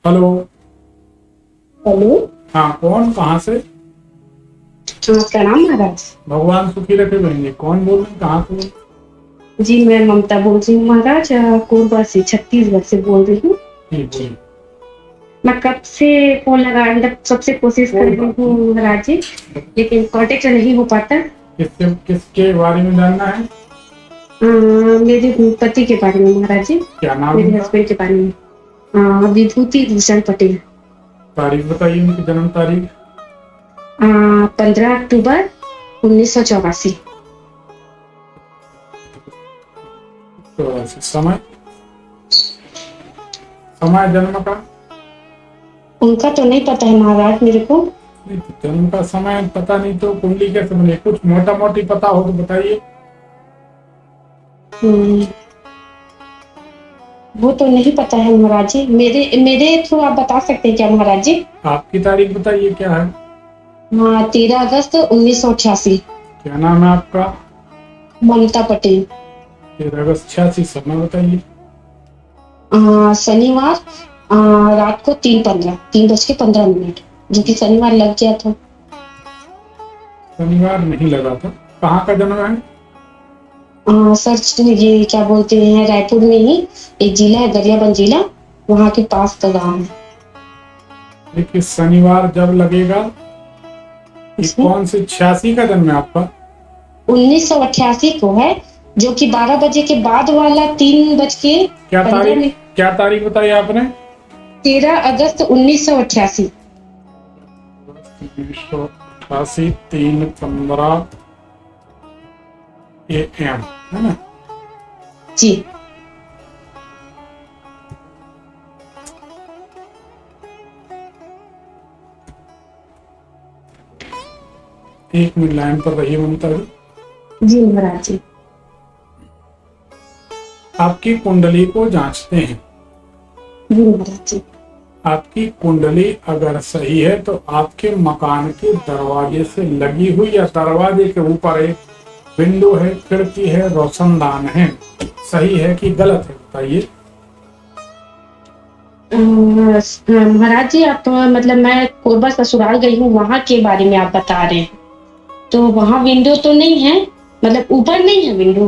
Hello. Hello. हाँ, कौन, कहाँ से? हाँ, प्रणाम महाराज। भगवान सुखी रखे बहन जी। कौन बोल रहे हैं, कहाँ से बोल? जी मैं ममता बोल रही हूँ महाराज, कोरबा से, छत्तीसगढ़ से बोल रही हूँ। जी बोलिए। मैं कब से फोन लगा, मतलब सबसे कोशिश कर कोई रही बात हूँ नहीं। महाराज जी, लेकिन कांटेक्ट नहीं हो पाता। किसके बारे में जानना है? मेरे पति के बारे में महाराज जी, क्या नाम मेरे उनका? हस्बैंड के बारे में। विभूति भूषण पटेल। तारीख बताइए, उनकी जन्म तारीख। 15 अक्टूबर 1984। तो ऐसे समय समय जन्म का? उनका तो नहीं पता है महाराज मेरे को। नहीं, तो जन्म का समय पता नहीं तो कुंडली कैसे बने? कुछ मोटा मोटी पता हो तो बताइए। हम्म, वो तो नहीं पता है महाराज जी। मेरे मेरे थ्रू आप बता सकते हैं क्या महाराज जी? आपकी तारीख बताइए, क्या है? हाँ, 13 अगस्त 1988। क्या नाम है आपका? ममता पटेल। 13 अगस्त 86। समय बताइए। शनिवार, रात को 3:15, 3:15, जो कि शनिवार लग गया था। शनिवार नहीं लगा था। कहाँ का जन्म है? सर ये क्या बोलते हैं, रायपुर में ही एक जिला है, गरियाबंद जिला, वहाँ के पास का गाँव है। देखिए, शनिवार जब लगेगा, ये इसमें कौन से 86 का जन्म है आपका? 1988 को है, जो कि 12 बजे के बाद वाला 3:15 मिनट। क्या तारीख बताई आपने? 13 अगस्त 1988। 1988, 3:15 AM, है ना? जी। एक मिनट लाइन पर रहिए ममता जी। जी महाराज जी। आपकी कुंडली को जांचते हैं। जी महाराज जी। आपकी कुंडली अगर सही है तो आपके मकान के दरवाजे से लगी हुई या दरवाजे के ऊपर एक विंडो है, खिड़की है, रोशनदान है। सही है कि गलत है, बताइए। महाराज जी, आप मतलब मैं कोरबा ससुराल गई हूँ, वहाँ के बारे में आप बता रहे हैं, तो वहाँ विंडो तो नहीं है, मतलब ऊपर नहीं है विंडो,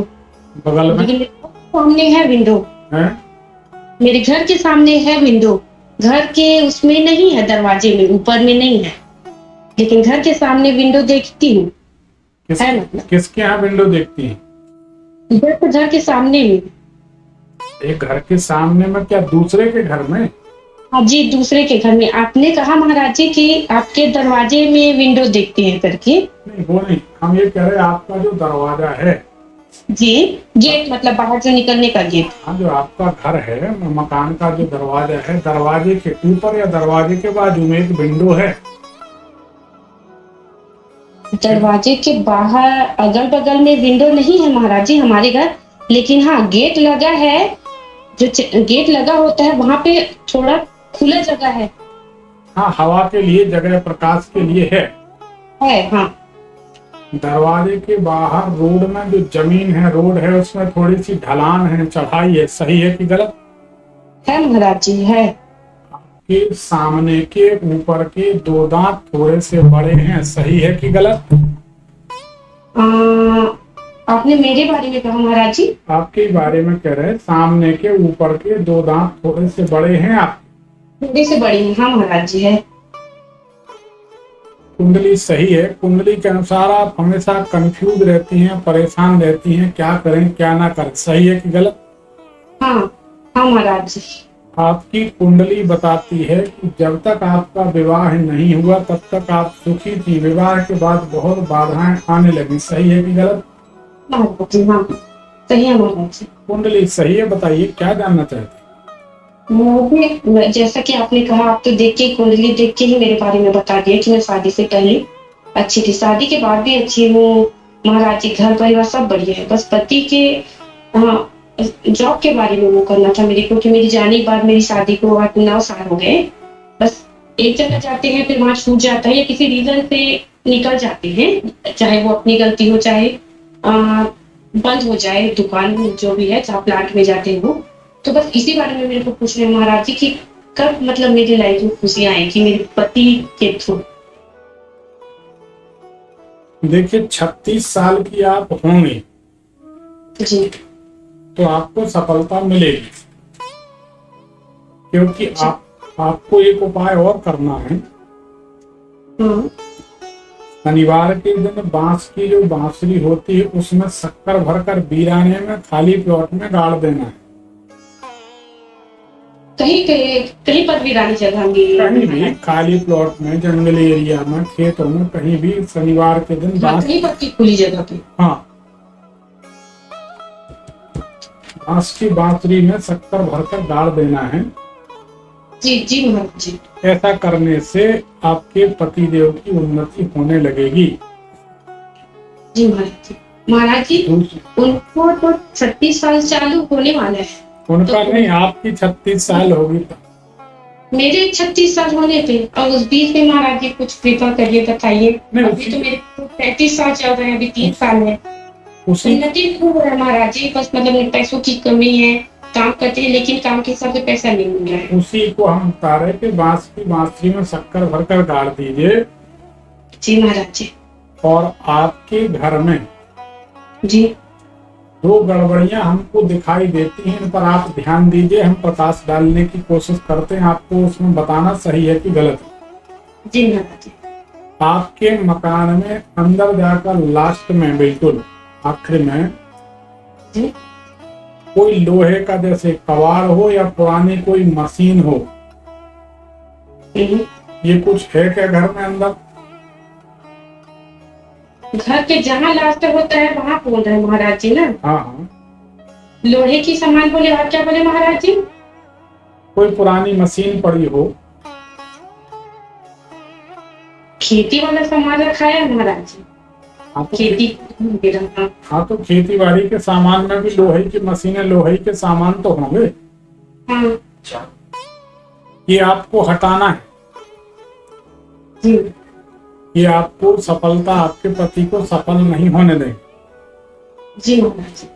बगल में लेकिन मेरे सामने है विंडो। है। मेरे घर के सामने है विंडो, घर के उसमें नहीं है, दरवाजे में ऊपर में नहीं है, लेकिन घर के सामने विंडो देखती हूँ। है मतलब किसके यहाँ विंडो देखती है? इधर तो घर के सामने में। एक घर के सामने में, क्या दूसरे के घर में? हाँ जी, दूसरे के घर में। आपने कहा महाराज जी कि आपके दरवाजे में विंडो देखते हैं करके। नहीं, वो नहीं, हम ये कह रहे हैं आपका जो दरवाजा है। जी, गेट मतलब बाहर से निकलने का गेट। हाँ, जो आपका घर है, मकान का जो दरवाजा है, दरवाजे के ऊपर या दरवाजे के बाजू में एक विंडो है। दरवाजे के बाहर अगल बगल में विंडो नहीं है महाराज जी हमारे घर, लेकिन हाँ गेट लगा है। जो गेट लगा होता है वहां पे थोड़ा खुला जगह है। हाँ, हवा के लिए, जगह प्रकाश के लिए है। हाँ। दरवाजे के बाहर रोड में जो जमीन है, रोड है, उसमें थोड़ी सी ढलान है, चढ़ाई है। सही है कि गलत? है महाराज जी, है। के सामने के ऊपर के दो दांत थोड़े से बड़े हैं। सही है कि गलत? आ, आपने मेरे बारे में कहा महाराज जी। आपके बारे में कह रहे हैं, सामने के ऊपर के दो दांत थोड़े से बड़े हैं आप। थोड़े से बड़ी है, हाँ महाराज जी, है। कुंडली सही है। कुंडली के अनुसार आप हमेशा कंफ्यूज रहती हैं, परेशान रहती हैं, क्या करें क्या ना करें। सही है कि गलत? हाँ। हाँ महाराज जी। आपकी कुंडली बताती है कि जब तक आपका विवाह नहीं हुआ तब तक आप सुखी थी, विवाह के बाद बहुत बाधाएं आने लगी। सही है कि गलत? महाराज जी, हाँ सही है महाराज जी। कुंडली सही है। बताइए, क्या जानना चाहते हैं? मुझे जैसा कि आपने कहा, आप तो देख के, कुंडली देख के ही मेरे बारे में बता दिया कि मैं शादी से पहले अच्छी थी, शादी के बाद भी अच्छी हूँ महाराज जी। घर परिवार सब बढ़िया है, बस पति के जॉब के बारे में वो करना था मेरे को, कि मेरी जाने के बाद मेरी शादी को 8-9 साल हो गए। बस एक जगह जाते हैं, फिर वहां छूट जाता है या किसी रीजन से निकल जाते हैं, चाहे वो अपनी गलती हो, चाहे बंद हो जाए दुकान जो भी है, जहाँ प्लांट में जाते हैं वो। तो बस इसी बारे में मेरे को पूछ रहे हैं महाराज जी कि कब मतलब मेरी लाइफ में खुशियां आएगी मेरे पति के थ्रू? देखिए 36 साल की आप होंगे जी। तो आपको सफलता मिलेगी, क्योंकि अच्छा। आपको एक उपाय और करना है। हाँ। शनिवार के दिन बांस की जो बांसुरी होती है उसमें शक्कर भरकर वीराने में खाली प्लॉट में गाड़ देना है। कहीं कहीं कहीं पर भी रानी जगह मिली है कहीं भी महाराज? खाली प्लॉट में, जंगली एरिया में, खेतों में, कहीं भी शनिवार के दिन हाँ, बांस, कहीं पर की खुली जगह पे। हाँ, बांस की बांसुरी में शक्कर भरकर गाड़ देना है। जी जी महाराज जी। ऐसा करने से आपके पतिदेव की उन्नति होने लगेगी। जी महाराज जी। महाराज जी, उनको तो 36 साल चालू होने वाला है। उनका तो नहीं, आपकी 36 साल होगी तब। मेरे 36 साल होने पे और उस बीच में महाराज जी कुछ कृपा करिए, बताइए। नहीं, अभी तो मेरे 35 साल चल रहे हैं, अभी 3 साल है। उसी उन्नति खूब हो रहा है महाराज जी, बस मतलब पैसों की कमी है। काम करते हैं लेकिन काम के हिसाब से पैसा नहीं मिल रहा है। उसी को हम बता रहे कि बांस की बांसुरी में शक्कर भरकर गाड़ दीजिए जी महाराज जी। और आपके घर में जी। 2 गड़बड़ियां हमको दिखाई देती हैं, इन पर आप ध्यान दीजिए। हम प्रकाश डालने की कोशिश करते हैं, आपको उसमें बताना सही है कि गलत है। जी महाराज जी। आपके मकान में अंदर जाकर लास्ट में बिल्कुल आखिर में जी। कोई लोहे का जैसे कबाड़ हो या पुरानी कोई मशीन हो, ये कुछ है क्या घर में अंदर? घर के जहाँ लास्ट होता है वहाँ बोल रहे हैं महाराज जी ना? हाँ हाँ, लोहे की सामान बोले और क्या बोले महाराज जी? कोई पुरानी मशीन पड़ी हो। खेती वाला सामान रखा है महाराज जी। हाँ तो खेती। हाँ तो खेती बाड़ी के सामान में भी लोहे की मशीनें, लोहे के सामान तो होंगे। हाँ ये आपको हटाना है। जी। ये आपको सफलता, आपके पति को सफल नहीं होने देंगे। जी महाराज जी।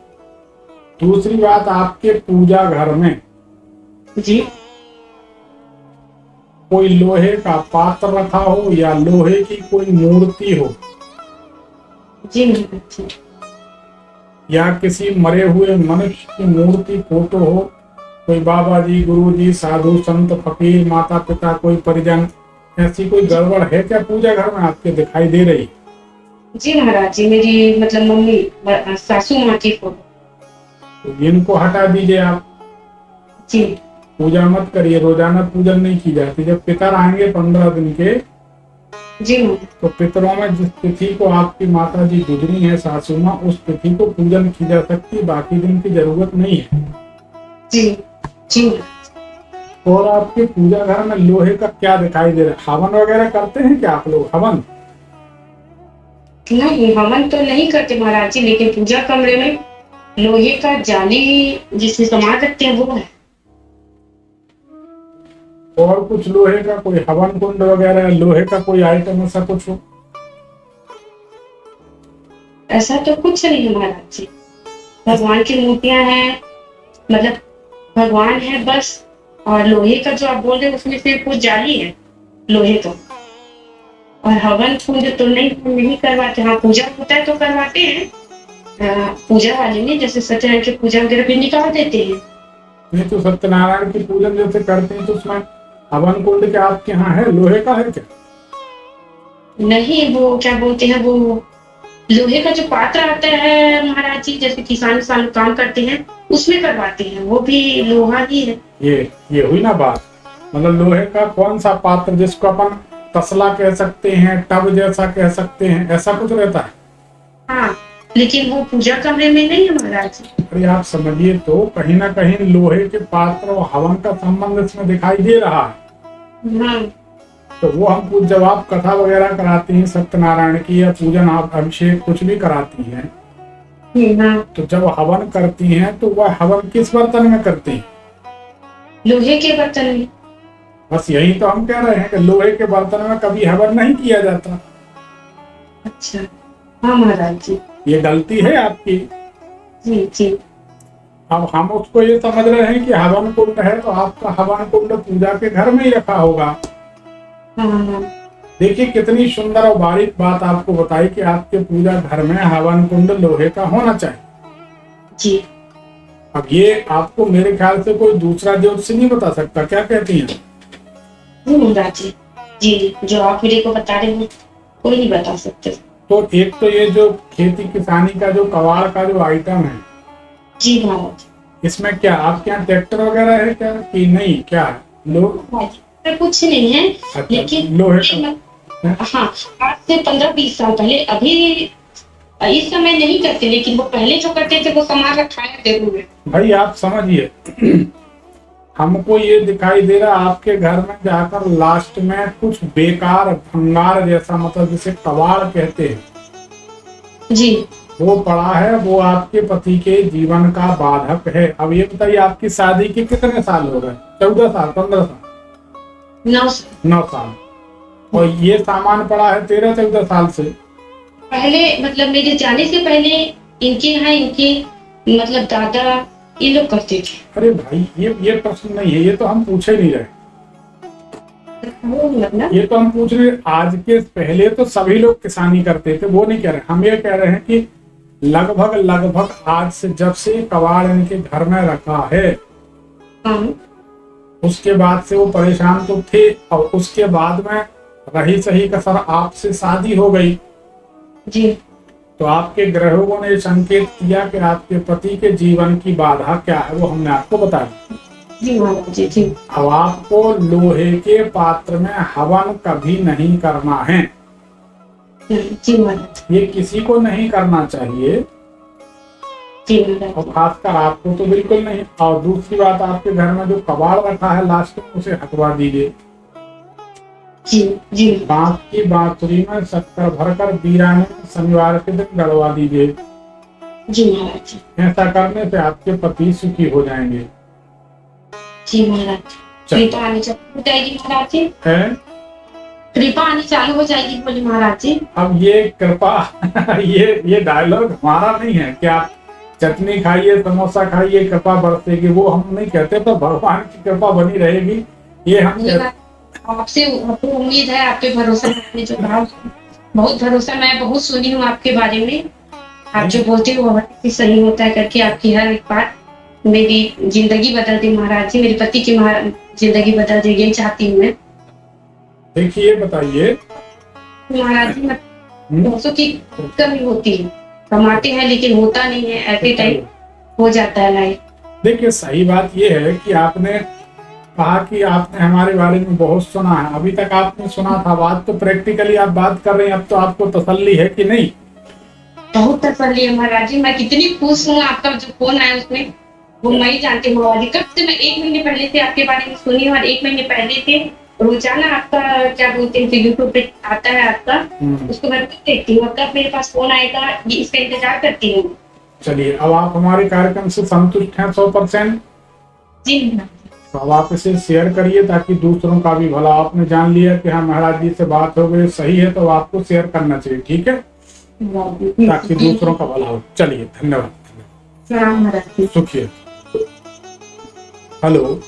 दूसरी बात, आपके पूजा घर में जी। कोई लोहे का पात्र रखा हो या लोहे की कोई मूर्ति हो जी महाराज जी। या किसी मरे हुए मनुष्य की मूर्ति, फोटो हो, कोई बाबा जी, गुरु जी, साधु संत, फकीर, माता पिता, कोई परिजन, ऐसी कोई गड़बड़ है क्या पूजा घर में आपके दिखाई दे रही? जी महाराज जी, मेरी मतलब मम्मी सासू माँ की फोटो। तो इनको हटा दीजिए आप। जी। पूजा मत करिए, रोजाना पूजन नहीं की जाती। जब पितर आएंगे 15 दिन के, जी महाराज। तो पितरों में जिस तिथि को आपकी माता जी गुजरी है, सासू माँ, उस तिथि को पूजन की जा सकती है, बाकी दिन की जरूरत नहीं है। जी जी। और आपके पूजा घर में लोहे का क्या दिखाई दे रहा है? हवन वगैरह करते हैं क्या आप लोग? हवन नहीं, हवन तो नहीं करते महाराज जी, लेकिन पूजा कमरे में लोहे का जाली जिसमें सामान रखते हैं वो है। और कुछ लोहे का कोई हवन कुंड वगैरह, लोहे का कोई आइटम ऐसा कुछ हो? ऐसा तो कुछ नहीं है महाराज जी। भगवान की मूर्तियां हैं, मतलब भगवान है बस। और लोहे का जो आप बोल रहे हैं उसमें सिर्फ वो जाली है लोहे का। और हवन कुंड तो नहीं करवाते। हाँ, पूजा होता है तो करवाते हैं। पूजा वाले में जैसे सत्यनारायण की पूजा वगैरह भी निकाल देते हैं। नहीं तो सत्यनारायण की पूजन जैसे करते हैं तो उसमें हवन कुंड क्या आपके यहाँ है? लोहे का है क्या? नहीं, वो क्या बोलते हैं, वो लोहे का जो पात्र आता है महाराज जी, जैसे किसान काम करते हैं उसमें करवाते हैं, वो भी लोहा ही है। ये हुई ना बात। मतलब लोहे का कौन सा पात्र, जिसको अपन तसला कह सकते हैं, टब जैसा कह सकते हैं, ऐसा कुछ रहता है? हाँ, लेकिन वो पूजा कमरे में नहीं है महाराज। अरे आप समझिए तो, कहीं ना कहीं लोहे के पात्र और हवन का संबंध इसमें दिखाई दे रहा है। हाँ। तो वो हम जब आप कथा वगैरह कराती हैं सत्यनारायण की, या पूजन, आप अभिषेक कुछ भी कराती हैं, हाँ। तो जब हवन करती हैं तो वह हवन किस बर्तन में करती हैं? लोहे के बर्तन में। बस यही तो हम कह रहे हैं कि लोहे के बर्तन में कभी हवन नहीं किया जाता। अच्छा। हाँ महाराज जी। ये गलती है आपकी। जी जी। अब हम उसको ये समझ रहे हैं कि हवन कुंड है तो आपका हवन कुंड पूजा के घर में ही रखा होगा। हाँ देखिए कितनी सुंदर और बारीक बात आपको बताई कि आपके पूजा घर में हवन कुंड लोहे का होना चाहिए जी। अब ये आपको मेरे ख्याल से कोई दूसरा ज्योतिषी नहीं बता सकता, क्या कहती हैं? जी महाराज जी, जी जो आप मेरे को बता रहे हो कोई नहीं बता सकते। तो एक तो ये जो खेती किसानी का जो कबाड़ का जो आइटम है, जी महाराज, इसमें क्या आपके यहाँ ट्रैक्टर वगैरह है क्या कि नहीं, क्या है? तो कुछ नहीं है, अच्छा, लेकिन लोहे का। हाँ आज से 15-20 साल पहले, अभी इस समय नहीं करते, लेकिन वो पहले जो करते थे वो सामान रखाया जरूर है। भाई आप समझिए हमको ये दिखाई दे रहा आपके घर में जाकर लास्ट में कुछ बेकार भंगार जैसा, मतलब जिसे कबाड़ कहते हैं जी वो पड़ा है, वो आपके पति के जीवन का बाधक है। अब ये बताइए आपकी शादी के कितने साल हो गए? 14 साल, 15 साल, 9 साल, और ये सामान पड़ा है 13-14 साल से। पहले, मतलब मेरे जाने से पहले इनके यहाँ इनके मतलब दादा ये लोग करते थे। अरे भाई ये प्रश्न नहीं है, ये तो हम पूछे नहीं रहे, ये तो हम पूछ रहे आज के। पहले तो सभी लोग किसानी करते थे, वो नहीं कह रहे, हम ये कह रहे हैं कि लगभग आज से जब से कबाड़ इनके घर में रखा है, हाँ। उसके बाद से वो परेशान तो थे, और उसके बाद में रही सही कसर आपसे शादी हो गई जी। तो आपके ग्रहों ने संकेत किया कि आपके पति के जीवन की बाधा क्या है, वो हमने आपको बताया। जी महाराज जी, जी। अब आपको लोहे के पात्र में हवन कभी नहीं करना है। जी महाराज। ये किसी को नहीं करना चाहिए, जी महाराज। और खासकर आपको तो बिल्कुल नहीं। और दूसरी बात, आपके घर में जो कबाड़ रखा है लास्ट में उसे हटवा दीजिए। जी जी। बांस की बांसुरी में शक्कर भरकर वीराने में शनिवार के दिन गड़वा दीजिए। जी महाराज। ऐसा करने से आपके पति सुखी हो जाएंगे। जी महाराज। कृपा आनी चालू हो जाएगी महाराज जी। है कृपा आनी चालू हो जाएगी बोले महाराज जी। अब ये कृपा ये डायलॉग हमारा नहीं है कि आप चटनी खाइए समोसा खाइए कृपा बरसेगी, वो हम नहीं कहते, तो भगवान की कृपा बनी रहेगी ये हम कहते। आपसे उम्मीद है, आपके भरोसा आपने जो कहा बहुत भरोसा, मैं बहुत सुनी हूँ आपके बारे में, आप जो बोलते हो बहुत ही सही होता है करके। आपकी हर एक बात मेरी जिंदगी बदल दी महाराज जी, मेरे पति की जिंदगी बदल दी, यही चाहती हूँ मैं। देखिए बताइए महाराज जी, पैसों की कमी होती है, कमाते हैं लेकिन होता नहीं है, ऐसे टाइम हो जाता है लाइफ। देखिए सही बात ये है कि आपने कहा कि आपने हमारे बारे में बहुत सुना है, अभी तक आपने सुना था, बात तो प्रैक्टिकली आप बात कर रहे हैं, अब तो आपको तसल्ली है कि नहीं? बहुत तसल्ली है महाराज जी, मैं कितनी खुश हूँ। आपका जो फोन आया उसमें वो मैं ही जानती हूँ महाराज जी। कब से मैं 1 महीने पहले से आपके बारे में सुनी हूँ, और 1 महीने पहले से रोजाना आपका क्या बोलते हैं यूट्यूब पे आता है आपका, उसको मैं देखती हूँ। कब मेरे पास फोन आएगा ये इसका इंतजार करती हूँ। चलिए, अब आप हमारे कार्यक्रम से संतुष्ट हैं 100%? जी। तो अब आप इसे शेयर करिए ताकि दूसरों का भी भला। आपने जान लिया कि हाँ महाराज जी से बात हो गई, सही है, तो आपको शेयर करना चाहिए, ठीक है, ताकि दूसरों का भला हो। चलिए, धन्यवाद, महाराज जी। सुखिए। हेलो।